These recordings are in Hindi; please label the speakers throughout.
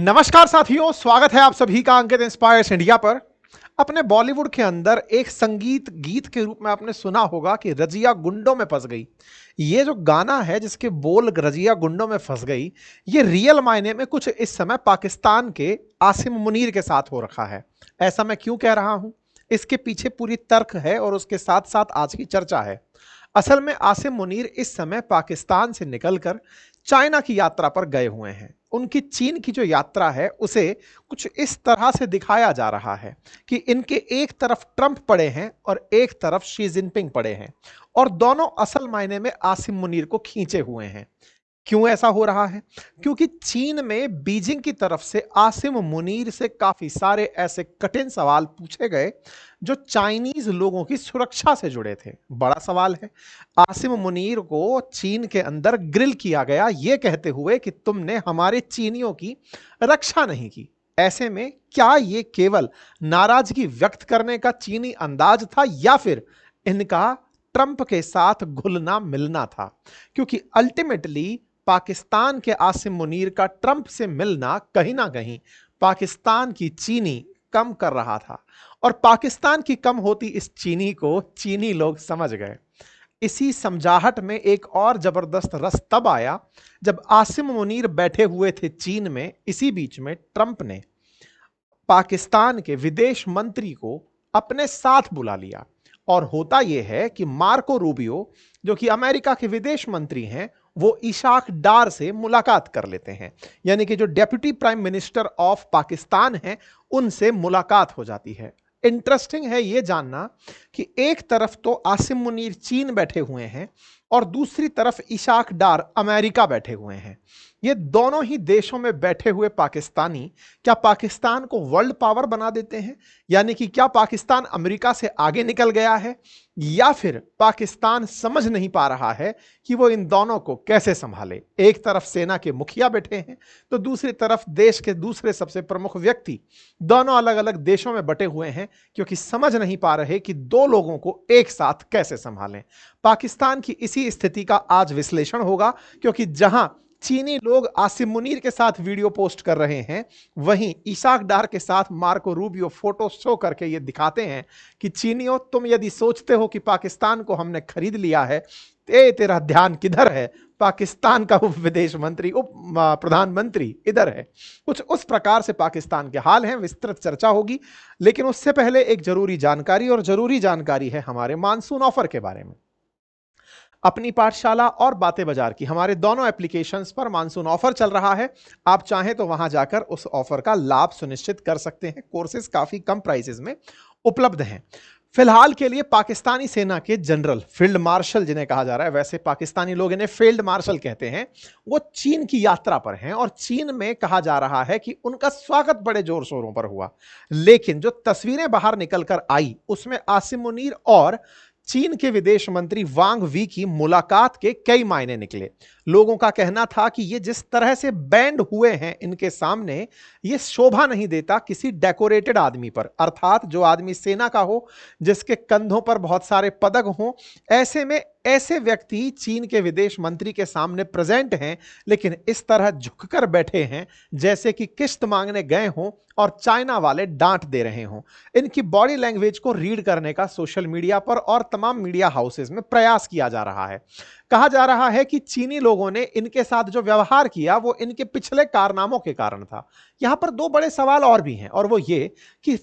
Speaker 1: नमस्कार साथियों, स्वागत है आप सभी का अंकित इंस्पायर्स इंडिया पर। अपने बॉलीवुड के अंदर एक संगीत गीत के रूप में आपने सुना होगा कि रजिया गुंडों में फंस गई। ये जो गाना है जिसके बोल रजिया गुंडों में फंस गई, ये रियल मायने में कुछ इस समय पाकिस्तान के आसिम मुनीर के साथ हो रखा है। ऐसा मैं क्यों कह रहा हूं, इसके पीछे पूरी तर्क है और उसके साथ साथ आज की चर्चा है। असल में आसिम मुनीर इस समय पाकिस्तान से निकलकर चाइना की यात्रा पर गए हुए हैं। उनकी चीन की जो यात्रा है उसे कुछ इस तरह से दिखाया जा रहा है कि इनके एक तरफ ट्रंप पड़े हैं और एक तरफ शी जिनपिंग पड़े हैं, और दोनों असल मायने में आसिम मुनीर को खींचे हुए हैं। क्यों ऐसा हो रहा है? क्योंकि चीन में बीजिंग की तरफ से आसिम मुनीर से काफी सारे ऐसे कठिन सवाल पूछे गए जो चाइनीज लोगों की सुरक्षा से जुड़े थे। बड़ा सवाल है। आसिम मुनीर को चीन के अंदर ग्रिल किया गया ये कहते हुए कि तुमने हमारे चीनियों की रक्षा नहीं की। ऐसे में क्या ये केवल नाराजगी व्यक्त करने का चीनी अंदाज था या फिर इनका ट्रंप के साथ घुलना मिलना था? क्योंकि अल्टीमेटली पाकिस्तान के आसिम मुनीर का ट्रंप से मिलना कहीं ना कहीं पाकिस्तान की चीनी कम कर रहा था, और पाकिस्तान की कम होती इस चीनी को चीनी लोग समझ गए। इसी समझाहट में एक और जबरदस्त रस तब आया जब आसिम मुनीर बैठे हुए थे चीन में। इसी बीच में ट्रंप ने पाकिस्तान के विदेश मंत्री को अपने साथ बुला लिया, और होता यह है कि मार्को रूबियो जो कि अमेरिका के विदेश मंत्री हैं, वो इशाक डार से मुलाकात कर लेते हैं। यानी कि जो deputy prime minister of Pakistan हैं, उनसे मुलाकात हो जाती है। इंटरेस्टिंग है यह जानना कि एक तरफ तो आसिम मुनीर चीन बैठे हुए हैं और दूसरी तरफ इशाक डार अमेरिका बैठे हुए हैं। ये दोनों ही देशों में बैठे हुए पाकिस्तानी क्या पाकिस्तान को वर्ल्ड पावर बना देते हैं? यानी कि क्या पाकिस्तान अमेरिका से आगे निकल गया है, या फिर पाकिस्तान समझ नहीं पा रहा है कि वो इन दोनों को कैसे संभाले? एक तरफ सेना के मुखिया बैठे हैं तो दूसरी तरफ देश के दूसरे सबसे प्रमुख व्यक्ति दोनों अलग अलग देशों में बटे हुए हैं, क्योंकि समझ नहीं पा रहे कि दो लोगों को एक साथ कैसे संभालें। पाकिस्तान की इसी स्थिति का आज विश्लेषण होगा, क्योंकि जहां चीनी लोग आसिम मुनीर के साथ वीडियो पोस्ट कर रहे हैं, वहीं इशाक डार के साथ मार्को रूबियो फोटो शो करके ये दिखाते हैं कि चीनियों, तुम यदि सोचते हो कि पाकिस्तान को हमने खरीद लिया है, तेरा ध्यान किधर है? पाकिस्तान का उप विदेश मंत्री, उप प्रधानमंत्री इधर है। कुछ उस प्रकार से पाकिस्तान के हाल हैं। विस्तृत चर्चा होगी, लेकिन उससे पहले एक जरूरी जानकारी, और जरूरी जानकारी है हमारे मानसून ऑफर के बारे में। अपनी पाठशाला और बातें बाजार की हमारे दोनों एप्लीकेशंस पर मानसून ऑफर चल रहा है। आप चाहें तो वहां जाकर उस ऑफर का लाभ सुनिश्चित कर सकते हैं। कोर्सेज काफी कम प्राइसेस में उपलब्ध हैं। फिलहाल के लिए पाकिस्तानी सेना के जनरल, फील्ड मार्शल जिन्हें कहा जा रहा है, वैसे पाकिस्तानी लोग इन्हें फील्ड मार्शल कहते हैं, वो चीन की यात्रा पर हैं, और चीन में कहा जा रहा है कि उनका स्वागत बड़े जोर शोरों पर हुआ। लेकिन जो तस्वीरें बाहर निकलकर आई उसमें आसिम मुनीर और चीन के विदेश मंत्री वांग वी की मुलाकात के कई मायने निकले। लोगों का कहना था कि ये जिस तरह से बैंड हुए हैं इनके सामने, ये शोभा नहीं देता किसी डेकोरेटेड आदमी पर, अर्थात जो आदमी सेना का हो, जिसके कंधों पर बहुत सारे पदक हों। ऐसे में ऐसे व्यक्ति चीन के विदेश मंत्री के सामने प्रेजेंट हैं, लेकिन इस तरह झुककर बैठे हैं जैसे कि किश्त मांगने गए हों और चाइना वाले डांट दे रहे हों। इनकी बॉडी लैंग्वेज को रीड करने का सोशल मीडिया पर और तमाम मीडिया हाउसेस में प्रयास किया जा रहा है। कहा जा रहा है कि चीनी लोगों ने इनके साथ जो व्यवहार किया वो इनके पिछले कारनामों के कारण था। यहां पर दो बड़े सवाल और भी हैं, और वो ये कि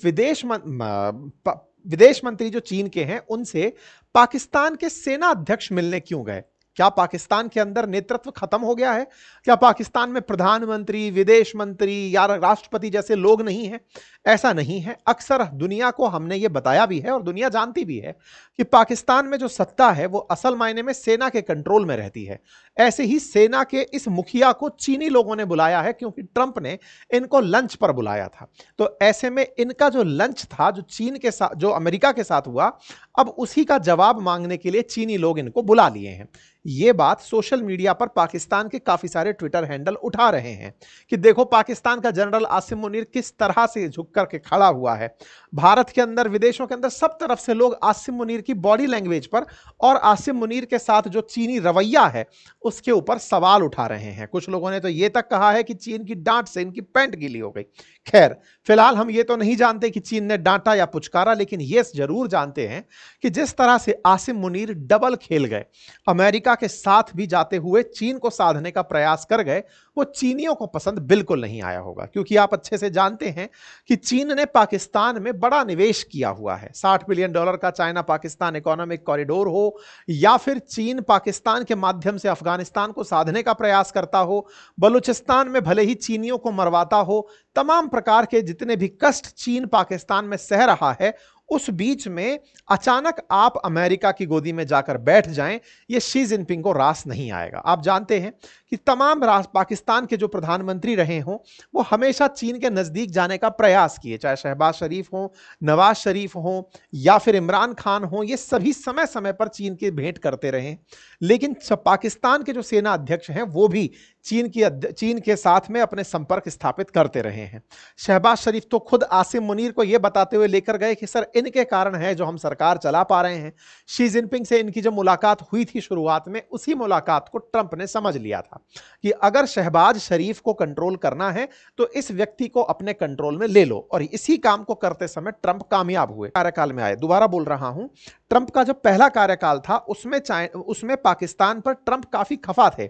Speaker 1: विदेश मंत्री जो चीन के हैं उनसे पाकिस्तान के सेना अध्यक्ष मिलने क्यों गए? क्या पाकिस्तान के अंदर नेतृत्व खत्म हो गया है? क्या पाकिस्तान में प्रधानमंत्री, विदेश मंत्री या राष्ट्रपति जैसे लोग नहीं हैं? ऐसा नहीं है। अक्सर दुनिया को हमने ये बताया भी है और दुनिया जानती भी है कि पाकिस्तान में जो सत्ता है वो असल मायने में सेना के कंट्रोल में रहती है। ऐसे ही सेना के इस मुखिया को चीनी लोगों ने बुलाया है, क्योंकि ट्रंप ने इनको लंच पर बुलाया था। तो ऐसे में इनका जो लंच था, जो चीन के साथ, जो अमेरिका के साथ हुआ, अब उसी का जवाब मांगने के लिए चीनी लोग इनको बुला लिए हैं। ये बात सोशल मीडिया पर पाकिस्तान के काफी सारे ट्विटर हैंडल उठा रहे हैं कि देखो पाकिस्तान का जनरल आसिम मुनीर किस तरह से झुक करके खड़ा हुआ है। भारत के अंदर, विदेशों के अंदर सब तरफ से लोग आसिम मुनीर की बॉडी लैंग्वेज पर और आसिम मुनीर के साथ जो चीनी रवैया है उसके ऊपर सवाल उठा रहे हैं। कुछ लोगों ने तो यह तक कहा है कि चीन की डांट से इनकी पैंट गीली हो गई। खैर, फिलहाल हम ये तो नहीं जानते कि चीन ने डांटा या पुचकारा, लेकिन ये जरूर जानते हैं कि जिस तरह से आसिम मुनीर डबल खेल गए, अमेरिका के साथ भी जाते हुए चीन को साधने का प्रयास कर गए, वो चीनियों को पसंद बिल्कुल नहीं आया होगा। क्योंकि आप अच्छे से जानते हैं कि चीन ने पाकिस्तान में बड़ा निवेश किया हुआ है। $60 बिलियन का चाइना पाकिस्तान इकोनॉमिक कॉरिडोर हो या फिर चीन पाकिस्तान के माध्यम से अफगानिस्तान को साधने का प्रयास करता हो, बलूचिस्तान में भले ही चीनियों को मरवाता हो, तमाम प्रकार के जितने भी कष्ट चीन पाकिस्तान में सह रहा है, उस बीच में अचानक आप अमेरिका की गोदी में जाकर बैठ जाएं, ये शी जिनपिंग को रास नहीं आएगा। आप जानते हैं कि तमाम पाकिस्तान के जो प्रधानमंत्री रहे हों वो हमेशा चीन के नजदीक जाने का प्रयास किए, चाहे शहबाज शरीफ हो, नवाज शरीफ हो या फिर इमरान खान हो, ये सभी समय समय पर चीन की भेंट करते रहे। लेकिन पाकिस्तान के जो सेना अध्यक्ष हैं वो भी चीन के साथ में अपने संपर्क स्थापित करते रहे हैं। शहबाज शरीफ तो खुद आसिम मुनीर को यह बताते हुए लेकर गए कि सर इनके कारण है जो हम सरकार चला पा रहे हैं। शी जिनपिंग से इनकी जब मुलाकात हुई थी शुरुआत में, उसी मुलाकात को ट्रंप ने समझ लिया था कि अगर शहबाज शरीफ को कंट्रोल करना है तो इस व्यक्ति को अपने कंट्रोल में ले लो, और इसी काम को करते समय ट्रंप कामयाब हुए। कार्यकाल में आए, दोबारा बोल रहा हूं, ट्रंप का जो पहला कार्यकाल था उसमें पाकिस्तान पर ट्रंप काफी खफा थे।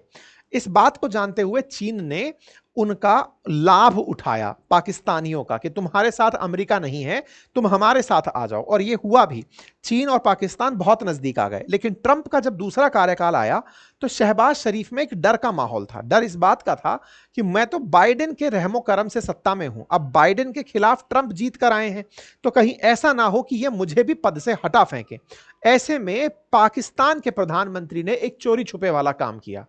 Speaker 1: इस बात को जानते हुए चीन ने उनका लाभ उठाया पाकिस्तानियों का कि तुम्हारे साथ अमेरिका नहीं है, तुम हमारे साथ आ जाओ, और ये हुआ भी। चीन और पाकिस्तान बहुत नजदीक आ गए। लेकिन ट्रंप का जब दूसरा कार्यकाल आया तो शहबाज शरीफ में एक डर का माहौल था। डर इस बात का था कि मैं तो बाइडेन के रहमो करम से सत्ता में हूं, अब बाइडेन के खिलाफ ट्रंप जीत कर आए हैं तो कहीं ऐसा ना हो कि ये मुझे भी पद से हटा फेंके। ऐसे में पाकिस्तान के प्रधानमंत्री ने एक चोरी छुपे वाला काम किया।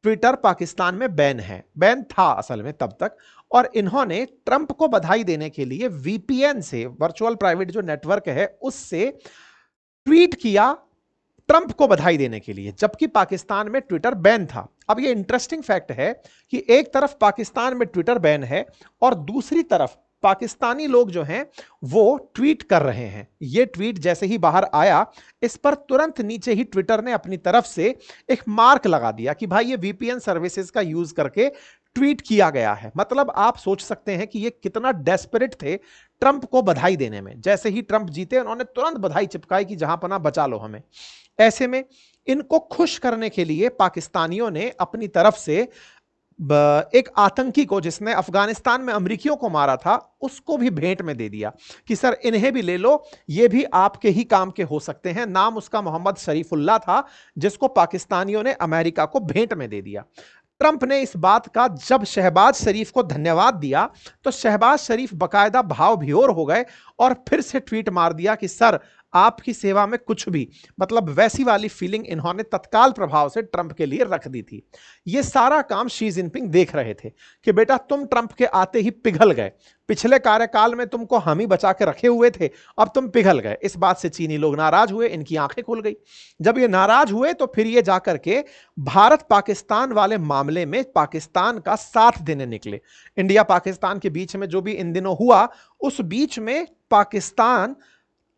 Speaker 1: ट्विटर पाकिस्तान में बैन था असल में तब तक, और इन्होंने ट्रंप को बधाई देने के लिए वीपीएन से, वर्चुअल प्राइवेट जो नेटवर्क है उससे ट्वीट किया ट्रंप को बधाई देने के लिए, जबकि पाकिस्तान में ट्विटर बैन था। अब ये इंटरेस्टिंग फैक्ट है कि एक तरफ पाकिस्तान में ट्विटर बैन है और दूसरी तरफ पाकिस्तानी लोग जो हैं वो ट्वीट कर रहे हैं। ये ट्वीट जैसे ही बाहर आया, इस पर तुरंत नीचे ही ट्विटर ने अपनी तरफ से एक मार्क लगा दिया कि भाई ये वीपीएन सर्विसेज का यूज करके ट्वीट किया गया है। मतलब आप सोच सकते हैं कि ये कितना डेस्परेट थे ट्रंप को बधाई देने में। जैसे ही ट्रंप जीते उन्होंने तुरंत बधाई चिपकाई कि जहां पना बचा लो हमें। ऐसे में इनको खुश करने के लिए पाकिस्तानियों ने अपनी तरफ से एक आतंकी को, जिसने अफगानिस्तान में अमेरिकियों को मारा था, उसको भी भेंट में दे दिया कि सर इन्हें भी ले लो, ये भी आपके ही काम के हो सकते हैं। नाम उसका मोहम्मद शरीफुल्लाह था, जिसको पाकिस्तानियों ने अमेरिका को भेंट में दे दिया। ट्रंप ने इस बात का जब शहबाज शरीफ को धन्यवाद दिया तो शहबाज शरीफ बकायदा भाव विभोर हो गए और फिर से ट्वीट मार दिया कि सर आपकी सेवा में कुछ भी, मतलब वैसी वाली फीलिंग इन्होंने तत्काल प्रभाव से ट्रंप के लिए रख दी थी। यह सारा काम शी जिनपिंग देख रहे थे कि बेटा तुम ट्रंप के आते ही पिघल गए, पिछले कार्यकाल में तुमको हम ही बचा के रखे हुए थे, अब तुम पिघल गए। इस बात से चीनी लोग नाराज हुए, इनकी आंखें खुल गई। जब ये नाराज हुए तो फिर ये जाकर के भारत पाकिस्तान वाले मामले में पाकिस्तान का साथ देने निकले। इंडिया पाकिस्तान के बीच में जो भी इन दिनों हुआ, उस बीच में पाकिस्तान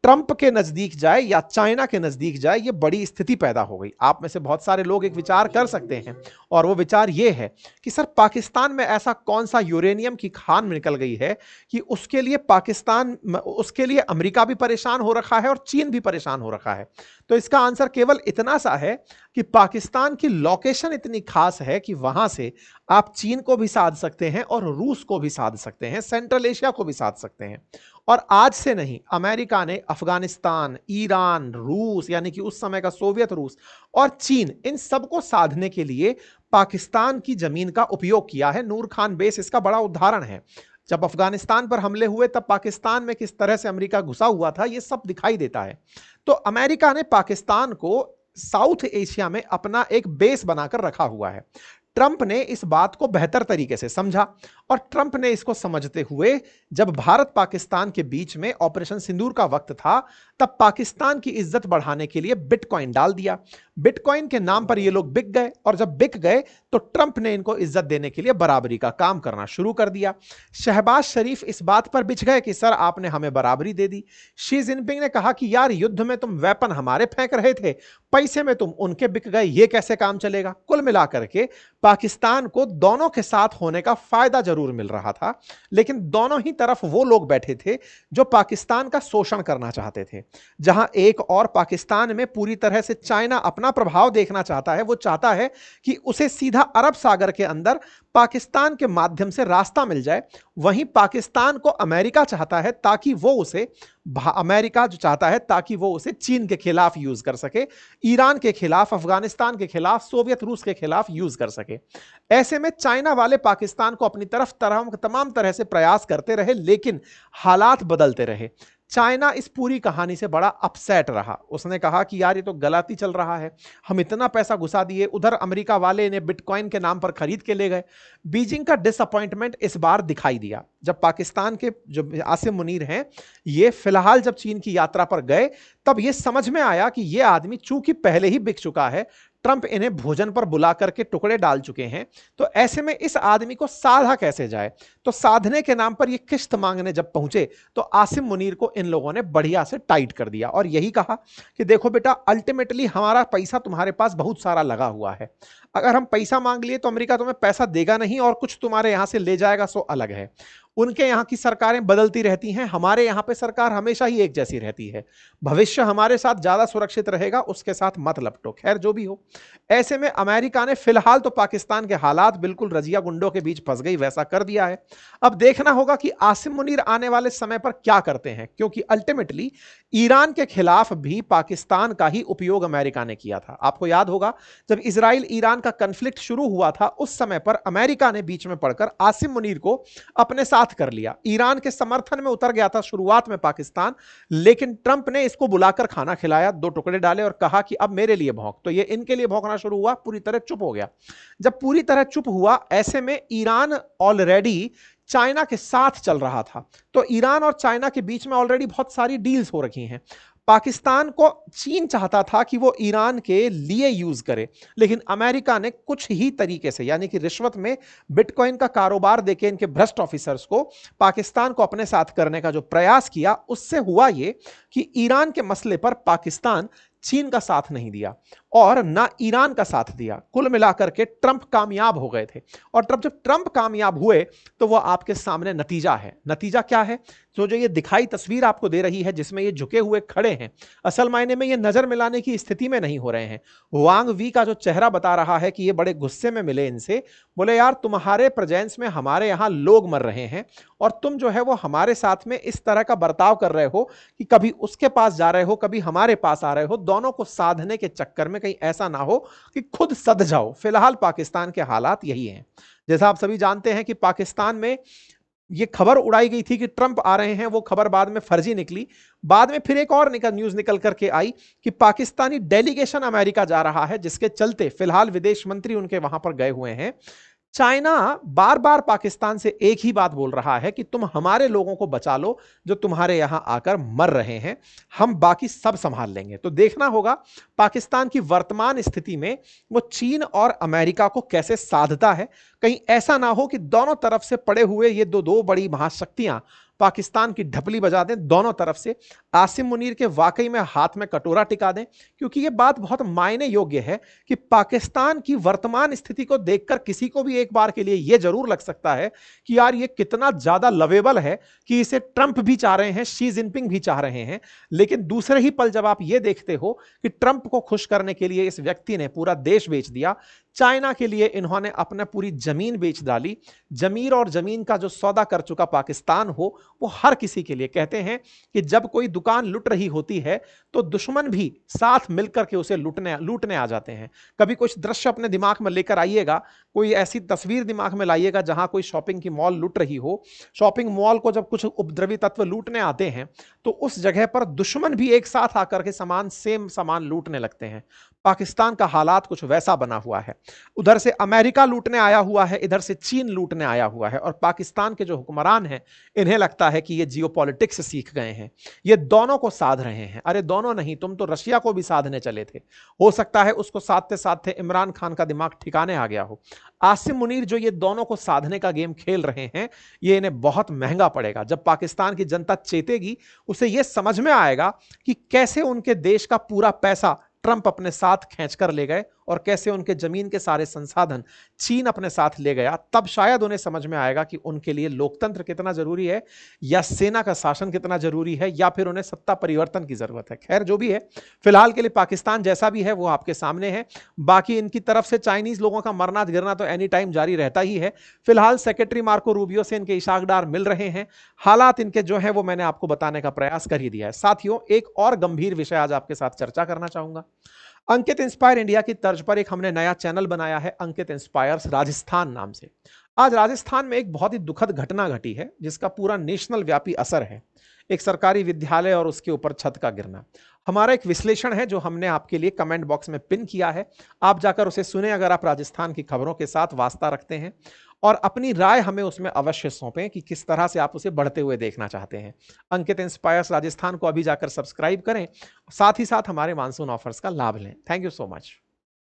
Speaker 1: ट्रंप के नजदीक जाए या चाइना के नजदीक जाए, ये बड़ी स्थिति पैदा हो गई। आप में से बहुत सारे लोग एक विचार कर सकते हैं, और वो विचार ये है कि सर पाकिस्तान में ऐसा कौन सा यूरेनियम की खान निकल गई है कि उसके लिए अमेरिका भी परेशान हो रखा है और चीन भी परेशान हो रखा है। तो इसका आंसर केवल इतना सा है कि पाकिस्तान की लोकेशन इतनी खास है कि वहां से आप चीन को भी साध सकते हैं और रूस को भी साध सकते हैं, सेंट्रल एशिया को भी साध सकते हैं। और आज से नहीं, अमेरिका ने अफगानिस्तान, ईरान, रूस यानी कि उस समय का सोवियत रूस और चीन, इन सबको साधने के लिए पाकिस्तान की जमीन का उपयोग किया है। नूर खान बेस इसका बड़ा उदाहरण है। जब अफगानिस्तान पर हमले हुए तब पाकिस्तान में किस तरह से अमेरिका घुसा हुआ था, यह सब दिखाई देता है। तो अमेरिका ने पाकिस्तान को साउथ एशिया में अपना एक बेस बनाकर रखा हुआ है। ट्रंप ने इस बात को बेहतर तरीके से समझा और ट्रंप ने इसको समझते हुए जब भारत पाकिस्तान के बीच में ऑपरेशन सिंदूर का वक्त था, तब पाकिस्तान की इज्जत बढ़ाने के लिए बिटकॉइन डाल दिया। बिटकॉइन के नाम पर ये लोग बिक गए, और जब बिक गए तो ट्रंप ने इनको इज्जत देने के लिए बराबरी का काम करना शुरू कर दिया। शहबाज शरीफ इस बात पर बिछ गए कि सर आपने हमें बराबरी दे दी। शी जिनपिंग ने कहा कि यार युद्ध में तुम वेपन हमारे फेंक रहे थे, पैसे में तुम उनके बिक गए, ये कैसे काम चलेगा। कुल मिलाकर के पाकिस्तान को दोनों के साथ होने का फायदा जरूर मिल रहा था, लेकिन दोनों ही तरफ वो लोग बैठे थे जो पाकिस्तान का शोषण करना चाहते थे। जहां एक और पाकिस्तान में पूरी तरह से चाइना अपना प्रभाव देखना चाहता है, वो चाहता है कि उसे सीधा अरब सागर के अंदर पाकिस्तान के माध्यम से रास्ता मिल जाए। वहीं पाकिस्तान को अमेरिका चाहता है ताकि वो उसे अमेरिका जो चाहता है ताकि वो उसे चीन के खिलाफ यूज कर सके, ईरान के खिलाफ, अफगानिस्तान के खिलाफ, सोवियत रूस के खिलाफ यूज कर सके। ऐसे में चाइना वाले पाकिस्तान को अपनी तरफ तमाम तरह से प्रयास करते रहे, लेकिन हालात बदलते रहे। चाइना इस पूरी कहानी से बड़ा अपसेट रहा। उसने कहा कि यार ये तो गलती चल रहा है, हम इतना पैसा घुसा दिए, उधर अमेरिका वाले ने बिटकॉइन के नाम पर खरीद के ले गए। बीजिंग का डिसअपॉइंटमेंट इस बार दिखाई दिया जब पाकिस्तान के जो आसिम मुनीर हैं, ये फिलहाल जब चीन की यात्रा पर गए, तब ये समझ में आया कि ये आदमी चूंकि पहले ही बिक चुका है, ट्रंप इन्हें भोजन पर बुला करके टुकड़े डाल चुके हैं, तो ऐसे में इस आदमी को साधा कैसे जाए। तो साधने के नाम पर ये किश्त मांगने जब पहुंचे तो आसिम मुनीर को इन लोगों ने बढ़िया से टाइट कर दिया और यही कहा कि देखो बेटा, अल्टीमेटली हमारा पैसा तुम्हारे पास बहुत सारा लगा हुआ है, अगर हम पैसा मांग लिए तो अमेरिका तुम्हें पैसा देगा नहीं और कुछ तुम्हारे यहां से ले जाएगा, सो अलग है। उनके यहां की सरकारें बदलती रहती हैं, हमारे यहां पे सरकार हमेशा ही एक जैसी रहती है। भविष्य हमारे साथ ज्यादा सुरक्षित रहेगा, उसके साथ मत लपटो। खैर जो भी हो, ऐसे में अमेरिका ने फिलहाल तो पाकिस्तान के हालात बिल्कुल रजिया गुंडों के बीच फंस गई वैसा कर दिया है। अब देखना होगा कि आसिम मुनीर आने वाले समय पर क्या करते हैं, क्योंकि अल्टीमेटली ईरान के खिलाफ भी पाकिस्तान का ही उपयोग अमेरिका ने किया था। आपको याद होगा जब इजराइल ईरान का कन्फ्लिक्ट शुरू हुआ था, उस समय पर अमेरिका ने बीच में पड़कर आसिम मुनीर को अपने साथ कर लिया। ईरान के समर्थन में उतर गया था शुरुआत में पाकिस्तान, लेकिन ट्रंप ने इसको बुलाकर खाना खिलाया, 2 टुकड़े डाले और कहा कि अब मेरे लिए भौंक। तो ये इनके लिए भौंकना शुरू हुआ, पूरी तरह चुप हो गया। जब पूरी तरह चुप हुआ, ऐसे में ईरान ऑलरेडी चाइना के साथ चल रहा था, तो ईरान और चाइना के बीच में ऑलरेडी बहुत सारी डील्स हो रखी हैं। पाकिस्तान को चीन चाहता था कि वो ईरान के लिए यूज करे, लेकिन अमेरिका ने कुछ ही तरीके से, यानी कि रिश्वत में बिटकॉइन का कारोबार देके इनके भ्रष्ट ऑफिसर्स को पाकिस्तान को अपने साथ करने का जो प्रयास किया, उससे हुआ ये कि ईरान के मसले पर पाकिस्तान चीन का साथ नहीं दिया और ना ईरान का साथ दिया। कुल मिलाकर के ट्रंप कामयाब हो गए थे, और जब ट्रंप कामयाब हुए तो वो आपके सामने नतीजा है। नतीजा क्या है? तो जो ये दिखाई तस्वीर आपको दे रही है जिसमें ये झुके हुए खड़े हैं, असल मायने में ये नजर मिलाने की स्थिति में नहीं हो रहे हैं। वांग वी का जो चेहरा बता रहा है कि ये बड़े गुस्से में मिले इनसे, बोले यार तुम्हारे प्रेजेंस में हमारे यहां लोग मर रहे हैं और तुम जो है वो हमारे साथ में इस तरह का बर्ताव कर रहे हो कि कभी उसके पास जा रहे हो, कभी हमारे पास आ रहे हो, दोनों को साधने के चक्कर में कहीं ऐसा ना हो कि खुद सध जाओ। फिलहाल पाकिस्तान के हालात यही हैं। जैसा आप सभी जानते हैं कि पाकिस्तान में ये खबर उड़ाई गई थी कि ट्रंप आ रहे हैं, वो खबर बाद में फर्जी निकली। बाद में फिर एक और न्यूज निकल करके आई कि पाकिस्तानी डेलीगेशन अमेरिका जा रहा है, जिसके चलते फिलहाल विदेश मंत्री उनके वहां पर गए हुए हैं। चाइना बार बार पाकिस्तान से एक ही बात बोल रहा है कि तुम हमारे लोगों को बचा लो जो तुम्हारे यहां आकर मर रहे हैं, हम बाकी सब संभाल लेंगे। तो देखना होगा पाकिस्तान की वर्तमान स्थिति में वो चीन और अमेरिका को कैसे साधता है। कहीं ऐसा ना हो कि दोनों तरफ से पड़े हुए ये दो बड़ी महाशक्तियां पाकिस्तान की ढपली बजा दें दोनों तरफ से, आसिम मुनीर के वाकई में हाथ में कटोरा टिका दें। क्योंकि यह बात बहुत मायने योग्य है कि पाकिस्तान की वर्तमान स्थिति को देखकर किसी को भी एक बार के लिए यह जरूर लग सकता है कि यार ये कितना ज्यादा लवेबल है कि इसे ट्रंप भी चाह रहे हैं, शी जिनपिंग भी चाह रहे हैं। लेकिन दूसरे ही पल जब आप यह देखते हो कि ट्रंप को खुश करने के लिए इस व्यक्ति ने पूरा देश बेच दिया, चाइना के लिए इन्होंने अपना पूरी जमीन बेच डाली। जमीर और जमीन का जो सौदा कर चुका पाकिस्तान हो, वो हर किसी के लिए, कहते हैं कि जब कोई दुकान लुट रही होती है तो दुश्मन भी साथ मिलकर के उसे लूटने आ जाते हैं। कभी कुछ दृश्य अपने दिमाग में लेकर आइएगा, कोई ऐसी तस्वीर दिमाग में लाइएगा जहां कोई शॉपिंग की मॉल लूट रही हो। शॉपिंग मॉल को जब कुछ उपद्रवी तत्व लूटने आते हैं तो उस जगह पर दुश्मन भी एक साथ आकर के सेम सामान लूटने लगते हैं। पाकिस्तान का हालात कुछ वैसा बना हुआ है। उधर से अमेरिका लूटने आया हुआ है, इधर से चीन लूटने आया हुआ है, और पाकिस्तान के जो हुक्मरान हैं इन्हें लगता है कि ये जियोपॉलिटिक्स सीख गए हैं, ये दोनों को साध रहे हैं। अरे दोनों नहीं, तुम तो रशिया को भी साधने चले थे, हो सकता है उसको साधते साधते इमरान खान का दिमाग ठिकाने आ गया हो। आसिम मुनीर जो ये दोनों को साधने का गेम खेल रहे हैं, ये इन्हें बहुत महंगा पड़ेगा। जब पाकिस्तान की जनता चेतेगी, उसे यह समझ में आएगा कि कैसे उनके देश का पूरा पैसा ट्रंप अपने साथ खींचकर ले गए और कैसे उनके जमीन के सारे संसाधन चीन अपने साथ ले गया। तब शायद उन्हें समझ में आएगा कि उनके लिए लोकतंत्र कितना जरूरी है, या सेना का शासन कितना जरूरी है, या फिर उन्हें सत्ता परिवर्तन की जरूरत है। खैर जो भी है, फिलहाल के लिए पाकिस्तान जैसा भी है वो आपके सामने है। बाकी इनकी तरफ से चाइनीज लोगों का मरना गिरना तो एनी टाइम जारी रहता ही है। फिलहाल सेक्रेटरी मार्को रूबियो से इनके इशाकदार मिल रहे हैं। हालात इनके जो है वो मैंने आपको बताने का प्रयास कर ही दिया है। साथियों, एक और गंभीर विषय आज आपके साथ चर्चा करना चाहूंगा। अंकित इंस्पायर इंडिया की तर्ज पर एक हमने नया चैनल बनाया है, अंकित इंस्पायर्स राजस्थान नाम से। आज राजस्थान में एक बहुत ही दुखद घटना घटी है जिसका पूरा नेशनल व्यापी असर है। एक सरकारी विद्यालय और उसके ऊपर छत का गिरना। हमारा एक विश्लेषण है जो हमने आपके लिए कमेंट बॉक्स में पिन किया है, आप जाकर उसे सुने अगर आप राजस्थान की खबरों के साथ वास्ता रखते हैं, और अपनी राय हमें उसमें अवश्य सौंपें कि किस तरह से आप उसे बढ़ते हुए देखना चाहते हैं। अंकित इंस्पायर्स राजस्थान को अभी जाकर सब्सक्राइब करें, साथ ही साथ हमारे मानसून ऑफर्स का लाभ लें। Thank you so much.